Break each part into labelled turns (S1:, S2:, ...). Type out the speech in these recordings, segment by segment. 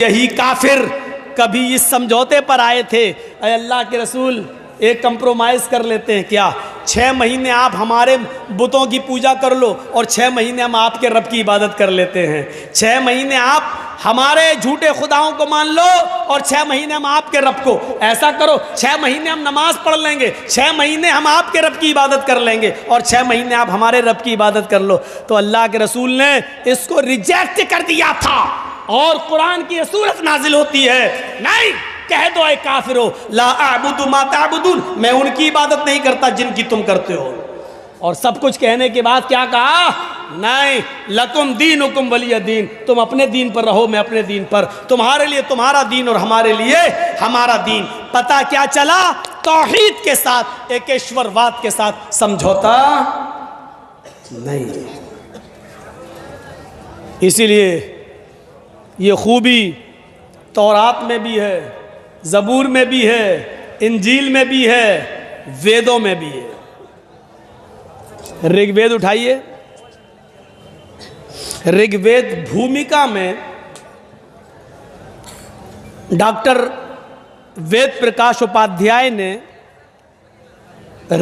S1: यही काफिर कभी इस समझौते पर आए थे, अरे अल्लाह के रसूल एक कंप्रोमाइज़ कर लेते हैं क्या, 6 महीने आप हमारे बुतों की पूजा कर लो और 6 महीने हम आपके रब की इबादत कर लेते हैं। 6 महीने आप हमारे झूठे खुदाओं को मान लो और 6 महीने हम आपके रब को, ऐसा करो 6 महीने हम नमाज पढ़ लेंगे, 6 महीने हम आपके रब की इबादत कर लेंगे और 6 महीने आप हमारे रब की इबादत कर लो। तो अल्लाह के रसूल ने इसको रिजेक्ट कर दिया था और कुरान की सूरत नाजिल होती है, नहीं कह दो ऐ काफिरो ला अअबुदु मा तअबुदून, मैं उनकी इबादत नहीं करता जिनकी तुम करते हो। और सब कुछ कहने के बाद क्या कहा, नहीं लकुम दीनुकुम वलिय दीन, तुम अपने दीन पर रहो मैं अपने दीन पर, तुम्हारे लिए तुम्हारा दीन और हमारे लिए हमारा दीन। पता क्या चला, तौहीद के साथ एकेश्वरवाद के साथ समझौता नहीं। इसीलिए ये खूबी तौरात में भी है, ज़बूर में भी है, इंजील में भी है, वेदों में भी है। ऋग्वेद उठाइए, ऋग्वेद भूमिका में डॉक्टर वेद प्रकाश उपाध्याय ने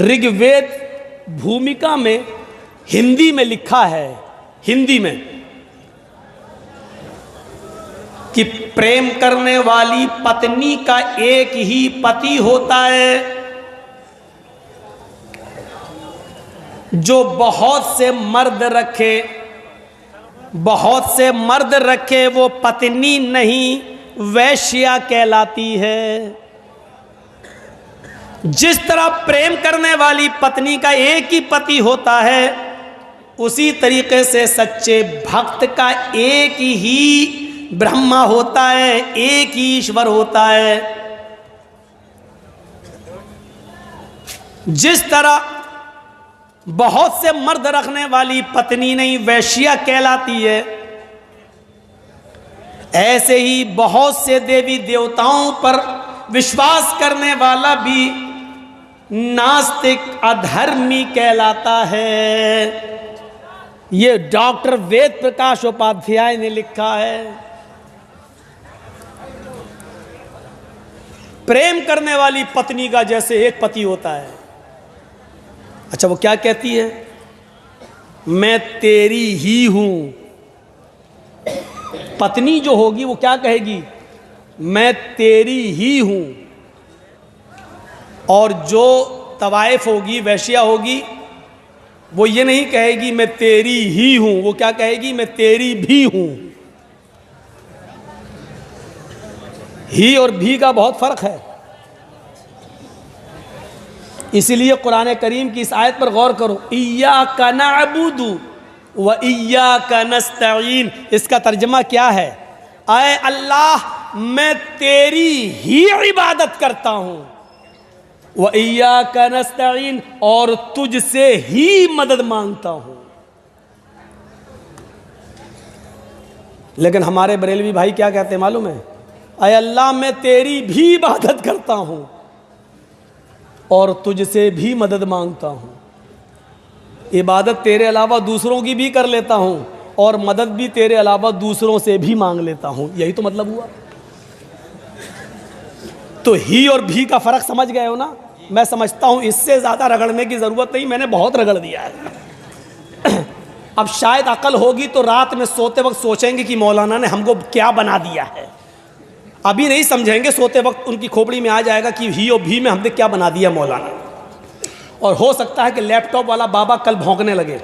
S1: ऋग्वेद भूमिका में हिंदी में लिखा है, हिंदी में, कि प्रेम करने वाली पत्नी का एक ही पति होता है, जो बहुत से मर्द रखे, बहुत से मर्द रखे वो पत्नी नहीं वैश्या कहलाती है। जिस तरह प्रेम करने वाली पत्नी का एक ही पति होता है, उसी तरीके से सच्चे भक्त का एक ही ब्रह्मा होता है, एक ही ईश्वर होता है। जिस तरह बहुत से मर्द रखने वाली पत्नी नहीं वैश्या कहलाती है, ऐसे ही बहुत से देवी देवताओं पर विश्वास करने वाला भी नास्तिक अधर्मी कहलाता है। ये डॉक्टर वेद प्रकाश उपाध्याय ने लिखा है। प्रेम करने वाली पत्नी का जैसे एक पति होता है, अच्छा वो क्या कहती है, मैं तेरी ही हूं। पत्नी जो होगी वो क्या कहेगी, मैं तेरी ही हूं। और जो तवाइफ होगी, वैश्या होगी, वो ये नहीं कहेगी मैं तेरी ही हूं, वो क्या कहेगी, मैं तेरी भी हूं। ही और भी का बहुत फर्क है। इसीलिए कुरान करीम की इस आयत पर गौर करो, इय्याका नअबुदु व इय्याका नस्तईन, इसका तर्जमा क्या है, आए अल्लाह मैं तेरी ही इबादत करता हूं, व इय्याका नस्तईन, और तुझसे ही मदद मांगता हूं। लेकिन हमारे बरेलवी भाई क्या कहते हैं मालूम है, आए अल्लाह मैं तेरी भी इबादत करता हूं और तुझसे भी मदद मांगता हूं। इबादत तेरे अलावा दूसरों की भी कर लेता हूं और मदद भी तेरे अलावा दूसरों से भी मांग लेता हूं। यही तो मतलब हुआ। तो ही और भी का फर्क समझ गए हो ना। मैं समझता हूं इससे ज़्यादा रगड़ने की ज़रूरत नहीं, मैंने बहुत रगड़ दिया है। अब शायद अकल होगी तो रात में सोते वक्त सोचेंगे कि मौलाना ने हमको क्या बना दिया है। अभी नहीं समझेंगे, सोते वक्त उनकी खोपड़ी में आ जाएगा कि ही और भी में हमने क्या बना दिया मौलाना। और हो सकता है कि लैपटॉप वाला बाबा कल भौंकने लगे,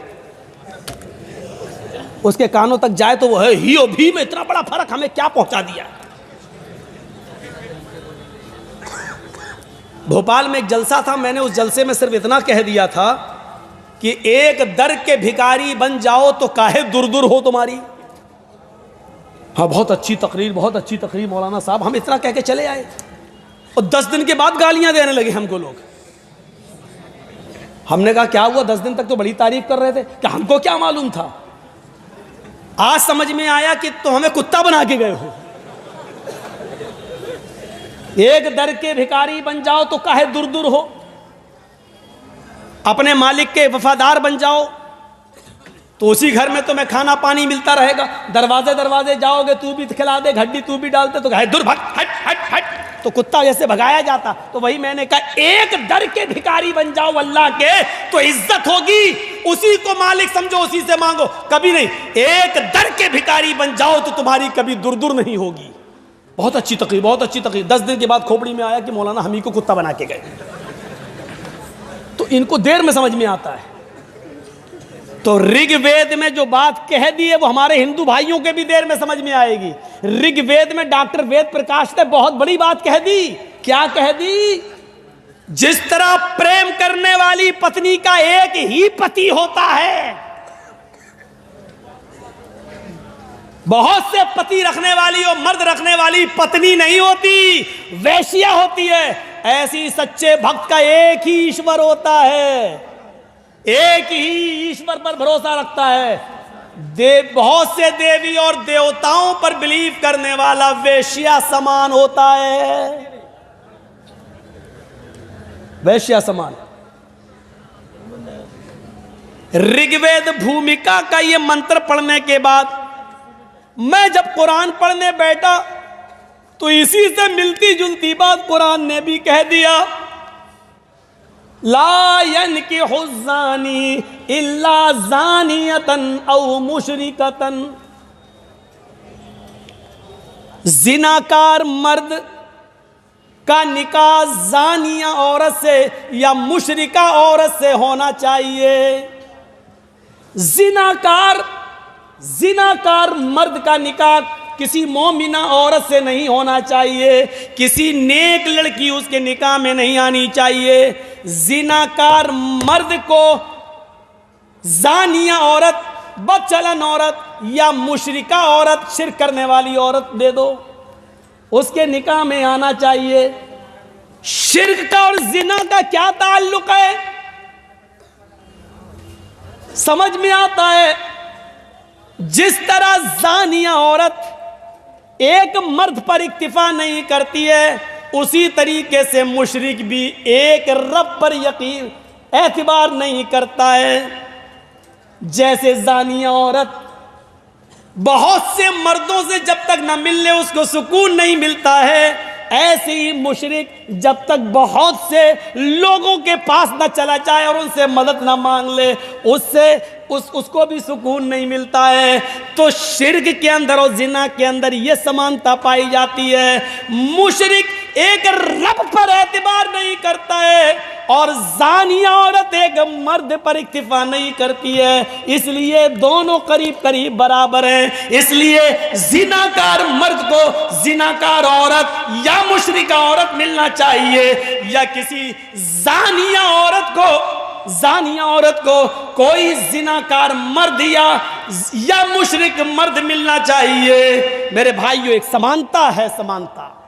S1: उसके कानों तक जाए तो वो है ही और भी में इतना बड़ा फर्क हमें क्या पहुंचा दिया। भोपाल में एक जलसा था, मैंने उस जलसे में सिर्फ इतना कह दिया था कि एक दर के भिखारी बन जाओ तो काहे दूर दूर हो तुम्हारी। हाँ बहुत अच्छी तकरीर, बहुत अच्छी तकरीर मौलाना साहब, हम इतना कह के चले आए और 10 दिन के बाद गालियां देने लगे हमको लोग। हमने कहा क्या हुआ, 10 दिन तक तो बड़ी तारीफ कर रहे थे, कि हमको क्या मालूम था। आज समझ में आया कि तो हमें कुत्ता बना के गए हो। एक दर के भिखारी बन जाओ तो काहे दूर दूर हो, अपने मालिक के वफादार बन जाओ तो उसी घर में तुम्हें खाना पानी मिलता रहेगा। दरवाजे दरवाजे जाओगे, तू भी खिला दे, घड्डी तू भी डालते, तो दूर भाग, हट हट हट, तो कुत्ता जैसे भगाया जाता। तो वही मैंने कहा, एक दर के भिखारी बन जाओ अल्लाह के तो इज्जत होगी, उसी को मालिक समझो, उसी से मांगो, कभी नहीं। एक दर के भिखारी बन जाओ तो तुम्हारी कभी दूर दूर नहीं होगी। बहुत अच्छी तकरीर, बहुत अच्छी तकरीर। 10 दिन के बाद खोपड़ी में आया कि मौलाना हम ही को कुत्ता बना के गए। तो इनको देर में समझ में आता है। तो ऋग्वेद में जो बात कह दी है वो हमारे हिंदू भाइयों के भी देर में समझ में आएगी। ऋग्वेद में डॉक्टर वेद प्रकाश ने बहुत बड़ी बात कह दी। क्या कह दी? जिस तरह प्रेम करने वाली पत्नी का एक ही पति होता है, बहुत से पति रखने वाली और मर्द रखने वाली पत्नी नहीं होती, वैश्या होती है, ऐसी सच्चे भक्त का एक ही ईश्वर होता है, एक ही ईश्वर पर भरोसा रखता है। बहुत से देवी और देवताओं पर बिलीव करने वाला वैश्या समान होता है, वैश्या समान। ऋग्वेद भूमिका का ये मंत्र पढ़ने के बाद मैं जब कुरान पढ़ने बैठा तो इसी से मिलती जुलती बात कुरान ने भी कह दिया। ला यनकिहु ज़ानी इल्ला ज़ानियतन औ मुशरिकतन। जिनाकार मर्द का निकाह ज़ानिया औरत से या मुशरिका औरत से होना चाहिए। जिनाकार मर्द का निकाह किसी मोमिना औरत से नहीं होना चाहिए, किसी नेक लड़की उसके निकाह में नहीं आनी चाहिए। जिनाकार मर्द को जानिया औरत, बदचलन औरत या मुशरिका औरत, शिर्क करने वाली औरत दे दो, उसके निकाह में आना चाहिए। शिर्क का और जिना का क्या ताल्लुक है? समझ में आता है। जिस तरह जानिया औरत एक मर्द पर इक्तिफा नहीं करती है, उसी तरीके से मुशरिक भी एक रब पर यकीन एतबार नहीं करता है। जैसे जानिया औरत बहुत से मर्दों से जब तक न मिलने उसको सुकून नहीं मिलता है, ऐसे ही मुशरिक जब तक बहुत से लोगों के पास न चला जाए और उनसे मदद न मांग ले, उसको भी सुकून नहीं मिलता है। तो शिर्क के अंदर और जिना के अंदर ये समानता पाई जाती है। मुशरिक एक रब पर एतबार नहीं करता है और जानिया औरत एक मर्द पर इक्तिफा नहीं करती है, इसलिए दोनों करीब करीब बराबर हैं। इसलिए जिनाकार मर्द को जिनाकार औरत या मुशरिका औरत मिलना चाहिए, या किसी जानिया औरत को कोई जिनाकार मर्द या मुशरिक मर्द मिलना चाहिए। मेरे भाइयों, एक समानता है, समानता।